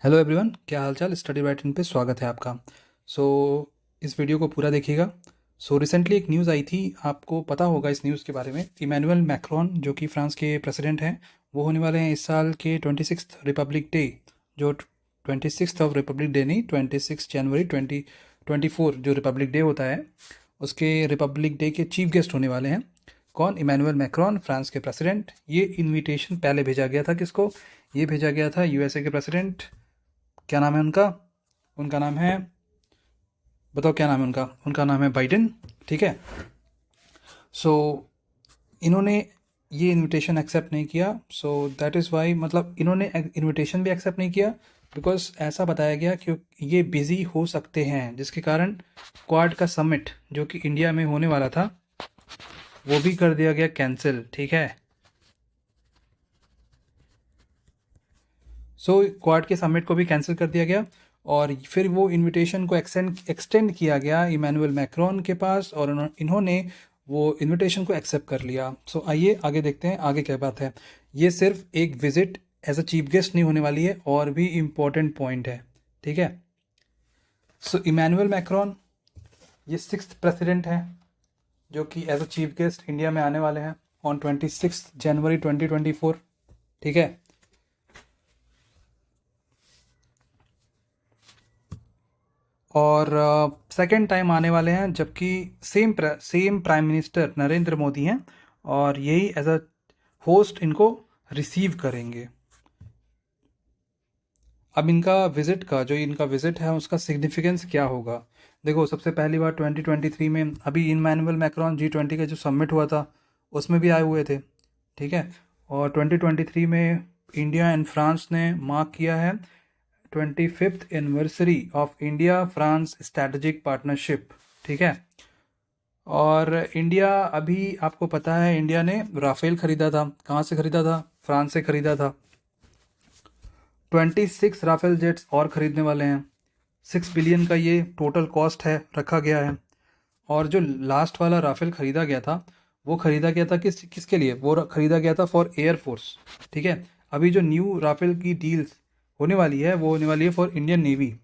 Hello everyone, क्या हालचाल। Study writing पे स्वागत है आपका। सो इस वीडियो को पूरा देखिएगा। रिसेंटली एक न्यूज़ आई थी, आपको पता होगा इस न्यूज़ के बारे में। इमैनुअल मैक्रोन जो कि फ्रांस के प्रेसिडेंट हैं, वो होने वाले हैं इस साल के 26 रिपब्लिक डे, जो 26 ऑफ रिपब्लिक डे नहीं, 26 जनवरी 2024 जो रिपब्लिक डे होता है, उसके रिपब्लिक डे के चीफ गेस्ट होने वाले हैं। कौन? इमैनुअल मैक्रोन, फ्रांस के प्रेसिडेंट। ये इनविटेशन पहले भेजा गया था किसको? ये भेजा गया था यूएसए के प्रेसिडेंट। क्या नाम है उनका? उनका नाम है, बताओ क्या नाम है उनका? उनका नाम है बाइडेन। ठीक है। सो इन्होंने ये इनविटेशन एक्सेप्ट नहीं किया। सो दैट इज़ वाई, मतलब इन्होंने इनविटेशन भी एक्सेप्ट नहीं किया बिकॉज ऐसा बताया गया कि ये बिज़ी हो सकते हैं, जिसके कारण क्वाड का समिट जो कि इंडिया में होने वाला था वो भी कर दिया गया कैंसिल। ठीक है। क्वाड के समिट को भी कैंसिल कर दिया गया और फिर वो इनविटेशन को एक्सटेंड किया गया इमैनुअल मैक्रोन के पास और इन्होंने वो इनविटेशन को एक्सेप्ट कर लिया। आइए आगे देखते हैं आगे क्या बात है। ये सिर्फ एक visit as a chief guest नहीं होने वाली है, और भी इम्पोर्टेंट पॉइंट है। ठीक है। इमैनुअल मैक्रोन ये 6th प्रेसिडेंट हैं जो कि as a chief guest India में आने वाले हैं ऑन 26 जनवरी 2024। ठीक है। और सेकंड टाइम आने वाले हैं, जबकि same prime minister Narendra Modi हैं और यही एज अ होस्ट इनको रिसीव करेंगे। अब इनका विज़िट है उसका सिग्निफिकेंस क्या होगा? देखो, सबसे पहली बार 2023 में अभी इमैनुअल मैक्रोन G20 का जो समिट हुआ था उसमें भी आए हुए थे। ठीक है। और 2023 में इंडिया एंड फ्रांस ने मार्क किया है 25th anniversary of India France strategic partnership. ठीक है। और इंडिया, अभी आपको पता है इंडिया ने राफेल खरीदा था। कहाँ से खरीदा था? फ्रांस से खरीदा था। 26 राफेल जेट्स और खरीदने वाले हैं। 6 बिलियन का ये टोटल कॉस्ट है, रखा गया है। और जो लास्ट वाला राफेल खरीदा गया था वो खरीदा गया था किसके लिए? वो खरीदा गया था फॉर एयरफोर्स। ठीक है। अभी जो न्यू राफेल की डील्स होने वाली है वो होने वाली है फॉर इंडियन नेवी।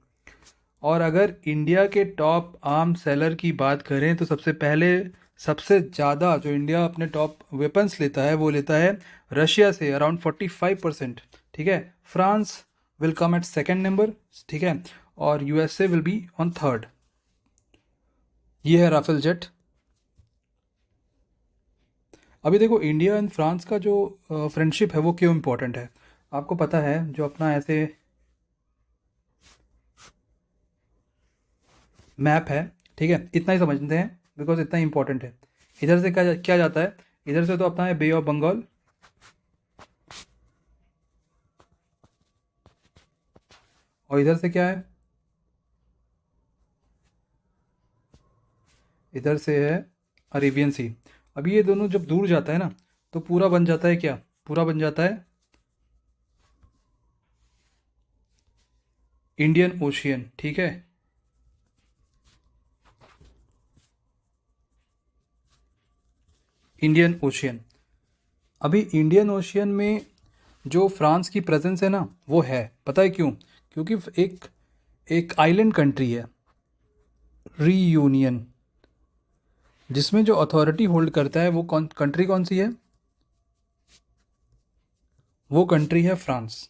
और अगर इंडिया के टॉप आर्म सेलर की बात करें तो सबसे ज़्यादा जो इंडिया अपने टॉप वेपन्स लेता है वो लेता है रशिया से, अराउंड 45%। ठीक है। France will come at second number. ठीक है। और USA will be on third. ये है राफेल जेट। अभी देखो, इंडिया एंड फ्रांस का जो फ्रेंडशिप है वो क्यों इम्पोर्टेंट है? आपको पता है, जो अपना ऐसे मैप है, ठीक है, इतना ही समझते हैं बिकॉज इतना इंपॉर्टेंट है। इधर से क्या क्या जाता है? इधर से तो अपना है बे ऑफ बंगाल, और इधर से क्या है? इधर से है अरेबियन सी। अभी ये दोनों जब दूर जाता है ना तो पूरा बन जाता है क्या? पूरा बन जाता है इंडियन ओशियन। ठीक है। Indian ocean. अभी इंडियन ओशियन में जो फ्रांस की प्रेजेंस है ना वो है, पता है क्यों? क्योंकि एक एक आइलैंड कंट्री है, रीयूनियन, जिसमें जो अथॉरिटी होल्ड करता है वो कौन सी है? वो कंट्री है फ्रांस।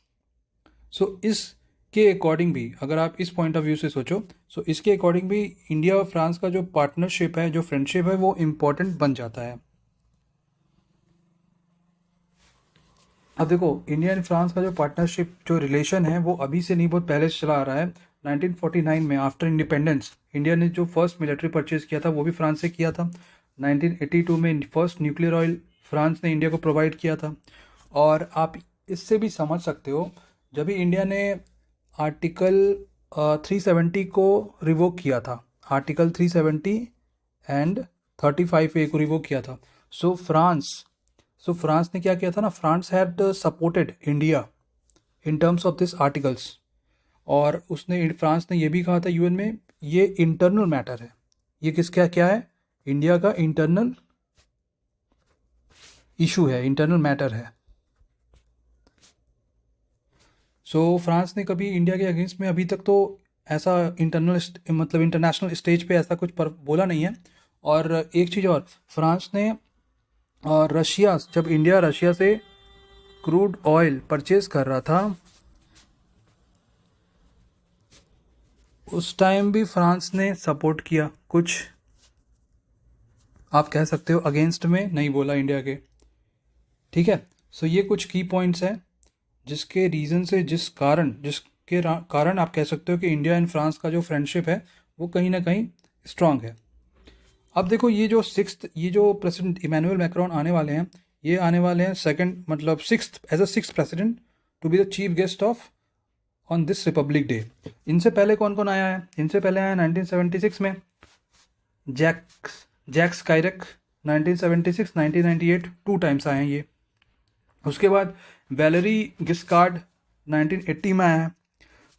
इसके अकॉर्डिंग भी, अगर आप इस पॉइंट ऑफ व्यू से सोचो, इसके अकॉर्डिंग भी इंडिया और फ्रांस का जो पार्टनरशिप है, जो फ्रेंडशिप है, वो इम्पोर्टेंट बन जाता है। अब देखो, इंडिया एंड फ्रांस का जो पार्टनरशिप, जो रिलेशन है, वो अभी से नहीं, बहुत पहले से चला आ रहा है। 1949 में आफ्टर इंडिपेंडेंस इंडिया ने जो फर्स्ट मिलिट्री परचेज किया था वो भी फ्रांस से किया था। 1982 में फर्स्ट न्यूक्लियर ऑयल फ्रांस ने इंडिया को प्रोवाइड किया था। और आप इससे भी समझ सकते हो, जब भी इंडिया ने आर्टिकल 370 को रिवोक किया था, आर्टिकल 370 एंड 35A को रिवोक किया था। सो फ्रांस फ्रांस ने क्या किया था ना, France had supported India in terms of this articles. और उसने, फ्रांस ने ये भी कहा था यूएन में, ये इंटरनल मैटर है। ये किसका क्या है? इंडिया का इंटरनल इशू है, इंटरनल मैटर है। सो फ्रांस ने कभी इंडिया के अगेंस्ट में अभी तक तो ऐसा मतलब इंटरनेशनल स्टेज पे ऐसा कुछ बोला नहीं है। और एक चीज़ और, फ्रांस ने और रशिया, जब इंडिया रशिया से क्रूड ऑयल परचेज कर रहा था उस टाइम भी फ्रांस ने सपोर्ट किया, कुछ आप कह सकते हो अगेंस्ट में नहीं बोला इंडिया के। ठीक है, सो ये कुछ की पॉइंट्स हैं जिसके रीज़न से, जिसके कारण आप कह सकते हो कि इंडिया एंड फ्रांस का जो फ्रेंडशिप है वो कहीं ना कहीं स्ट्रांग है। अब देखो, ये जो प्रेसिडेंट इमैनुअल मैक्रोन आने वाले हैं, ये आने वाले हैं सेकंड, मतलब sixth president to be the chief guest of on this Republic Day. इनसे पहले कौन कौन आया है? इनसे पहले आया 1976 में जैक्स कायरक, 1976 1998 2 टाइम्स आए हैं ये। उसके बाद वैलेरी गिस्कार्ड 1980 में आया है।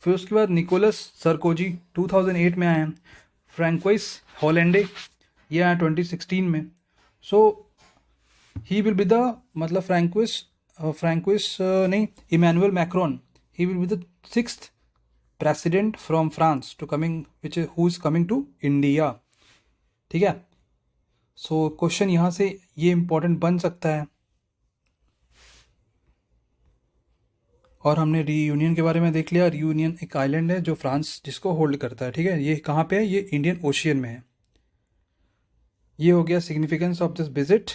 फिर उसके बाद निकोलस सरकोजी 2008 में आए हैं। फ्रैंकोइस हॉलैंडे ये आया 2016 में। So he will be the, मतलब फ्रैंकोइस नहीं, Emmanuel Macron, he will be the 6th president from France to coming, who is coming to India. ठीक है, सो क्वेश्चन यहाँ से ये इम्पोर्टेंट बन सकता है। और हमने रीयूनियन के बारे में देख लिया। रीयूनियन एक आइलैंड है जो फ्रांस जिसको होल्ड करता है। ठीक है, ये कहाँ पे है? ये इंडियन ओशियन में है। ये हो गया सिग्निफिकेंस ऑफ दिस विजिट।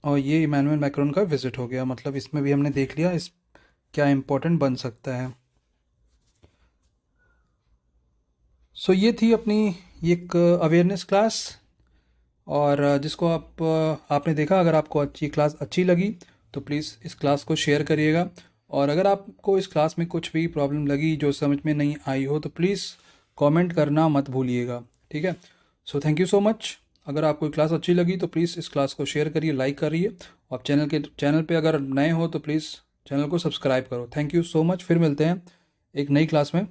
और ये इमैनुअल मैक्रोन का विजिट हो गया, मतलब इसमें भी हमने देख लिया इस क्या इम्पोर्टेंट बन सकता है। सो ये थी अपनी एक अवेयरनेस क्लास, और जिसको आपने देखा। अगर आपको क्लास अच्छी लगी तो प्लीज़ इस क्लास को शेयर करिएगा। और अगर आपको इस क्लास में कुछ भी प्रॉब्लम लगी जो समझ में नहीं आई हो तो प्लीज़ कमेंट करना मत भूलिएगा। ठीक है, so thank you so much. अगर आपको क्लास अच्छी लगी तो प्लीज़ इस क्लास को शेयर करिए, लाइक करिए। और चैनल पे अगर नए हो तो प्लीज़ चैनल को सब्सक्राइब करो। Thank you so much. फिर मिलते हैं एक नई क्लास में।